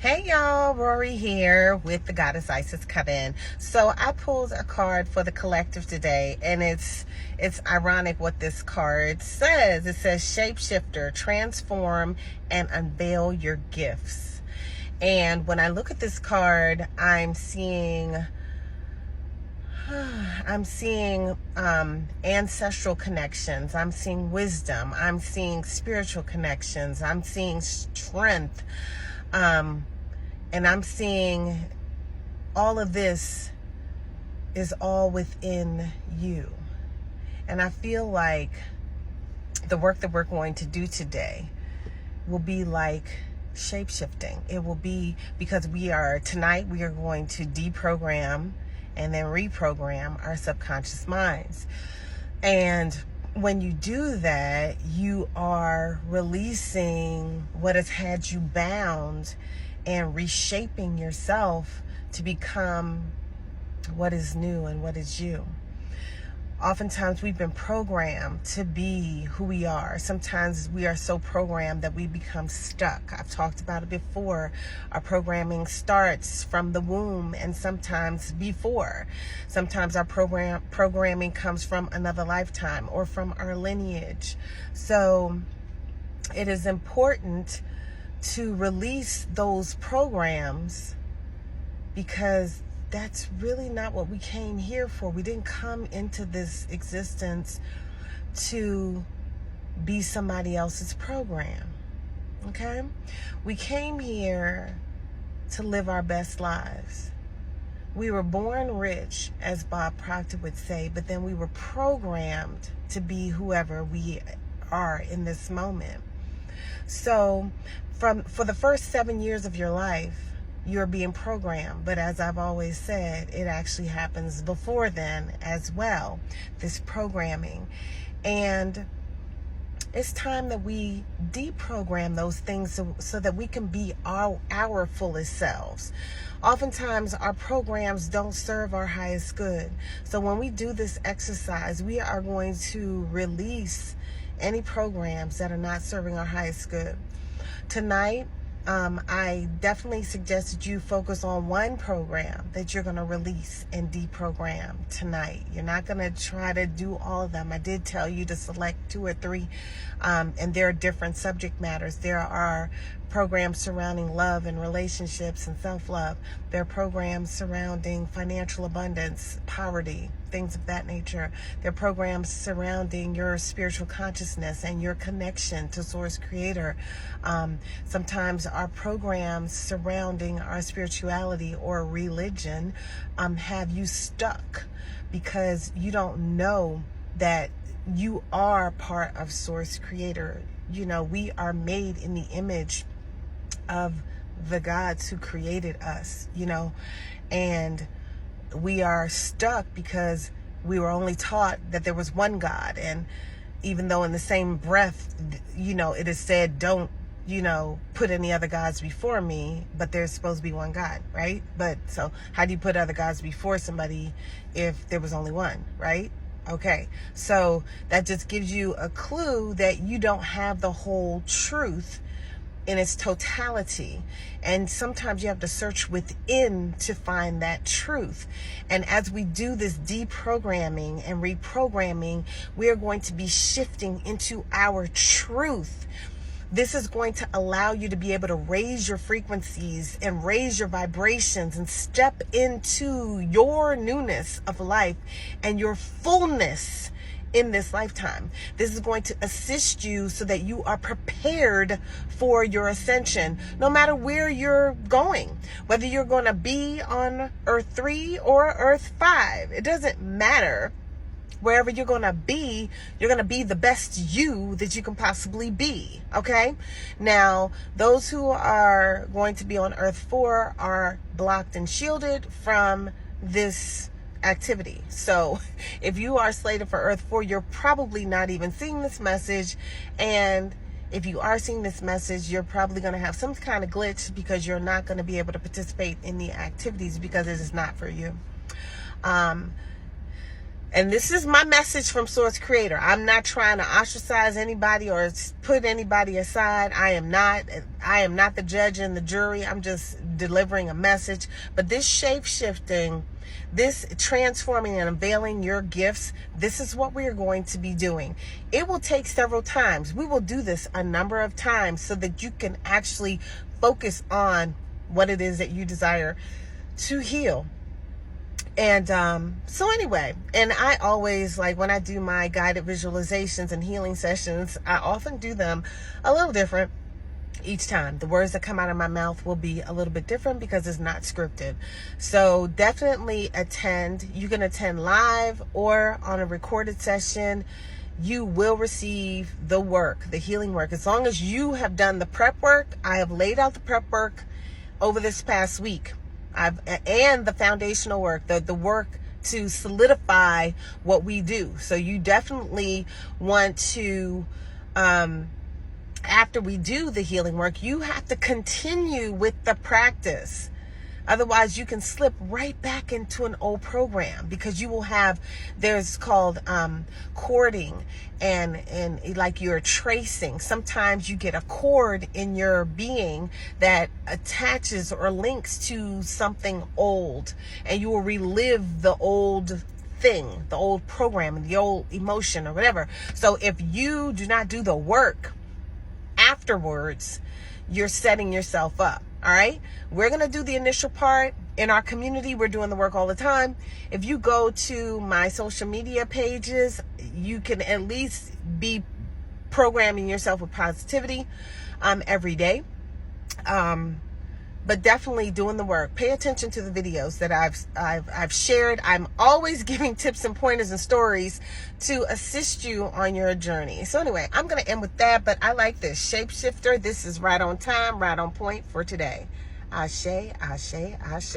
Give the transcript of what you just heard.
Hey y'all, Rorree here with the Goddess Isis Coven. So I pulled a card for the collective today, and it's ironic what this card says. It says shapeshifter, transform and unveil your gifts. And when I look at this card, I'm seeing ancestral connections. I'm seeing wisdom. I'm seeing spiritual connections. I'm seeing strength. And I'm seeing all of this is all within you. And I feel like the work that we're going to do today will be like shape-shifting. It will be because tonight we are going to deprogram and then reprogram our subconscious minds. And when you do that, you are releasing what has had you bound and reshaping yourself to become what is new and what is you. Oftentimes we've been programmed to be who we are. Sometimes we are so programmed that we become stuck. I've talked about it before. Our programming starts from the womb and sometimes before. Sometimes our programming comes from another lifetime or from our lineage. So it is important to release those programs because that's really not what we came here for. We didn't come into this existence to be somebody else's program, okay? We came here to live our best lives. We were born rich, as Bob Proctor would say, but then we were programmed to be whoever we are in this moment. So for the first 7 years of your life, you're being programmed. But as I've always said, it actually happens before then as well, this programming. And it's time that we deprogram those things so that we can be our fullest selves. Oftentimes, our programs don't serve our highest good. So when we do this exercise, we are going to release any programs that are not serving our highest good. Tonight, I definitely suggest that you focus on one program that you're going to release and deprogram tonight. You're not going to try to do all of them. I did tell you to select 2 or 3, and there are different subject matters. There are programs surrounding love and relationships and self-love. There are programs surrounding financial abundance, poverty, things of that nature. There are programs surrounding your spiritual consciousness and your connection to Source Creator. Sometimes our programs surrounding our spirituality or religion have you stuck because you don't know that you are part of Source Creator. You know, we are made in the image of the gods who created us, and we are stuck because we were only taught that there was one God. And even though in the same breath, it is said, don't, put any other gods before me, but there's supposed to be one God, right? But so how do you put other gods before somebody if there was only one, right? Okay, so that just gives you a clue that you don't have the whole truth in its totality. And sometimes you have to search within to find that truth. And as we do this deprogramming and reprogramming, we are going to be shifting into our truth. This is going to allow you to be able to raise your frequencies and raise your vibrations and step into your newness of life and your fullness in this lifetime. This is going to assist you so that you are prepared for your ascension, no matter where you're going, whether you're going to be on Earth 3 or Earth 5. It doesn't matter. Wherever you're going to be the best you that you can possibly be. Okay? Now, those who are going to be on Earth 4 are blocked and shielded from this activity. So if you are slated for Earth 4, you're probably not even seeing this message. And if you are seeing this message, you're probably going to have some kind of glitch because you're not going to be able to participate in the activities because it is not for you. And this is my message from Source Creator. I'm not trying to ostracize anybody or put anybody aside. I am not the judge and the jury. I'm just delivering a message. But this shape-shifting, this transforming and unveiling your gifts, this is what we are going to be doing. It will take several times. We will do this a number of times so that you can actually focus on what it is that you desire to heal. And so anyway, and I always, like, when I do my guided visualizations and healing sessions, I often do them a little different each time. The words that come out of my mouth will be a little bit different because it's not scripted. So definitely attend. You can attend live or on a recorded session. You will receive the work, the healing work. As long as you have done the prep work, I have laid out the prep work over this past week. And the foundational work, the work to solidify what we do. So you definitely want to, after we do the healing work, you have to continue with the practice. Otherwise, you can slip right back into an old program because you will have, there's called cording and like you're tracing. Sometimes you get a cord in your being that attaches or links to something old, and you will relive the old thing, the old program, the old emotion or whatever. So if you do not do the work afterwards, you're setting yourself up. All right, we're going to do the initial part. In our community, we're doing the work all the time. If you go to my social media pages, you can at least be programming yourself with positivity every day. But definitely doing the work. Pay attention to the videos that I've shared. I'm always giving tips and pointers and stories to assist you on your journey. So anyway, I'm going to end with that, but I like this shapeshifter. This is right on time, right on point for today. Ashe, ashe, ashe.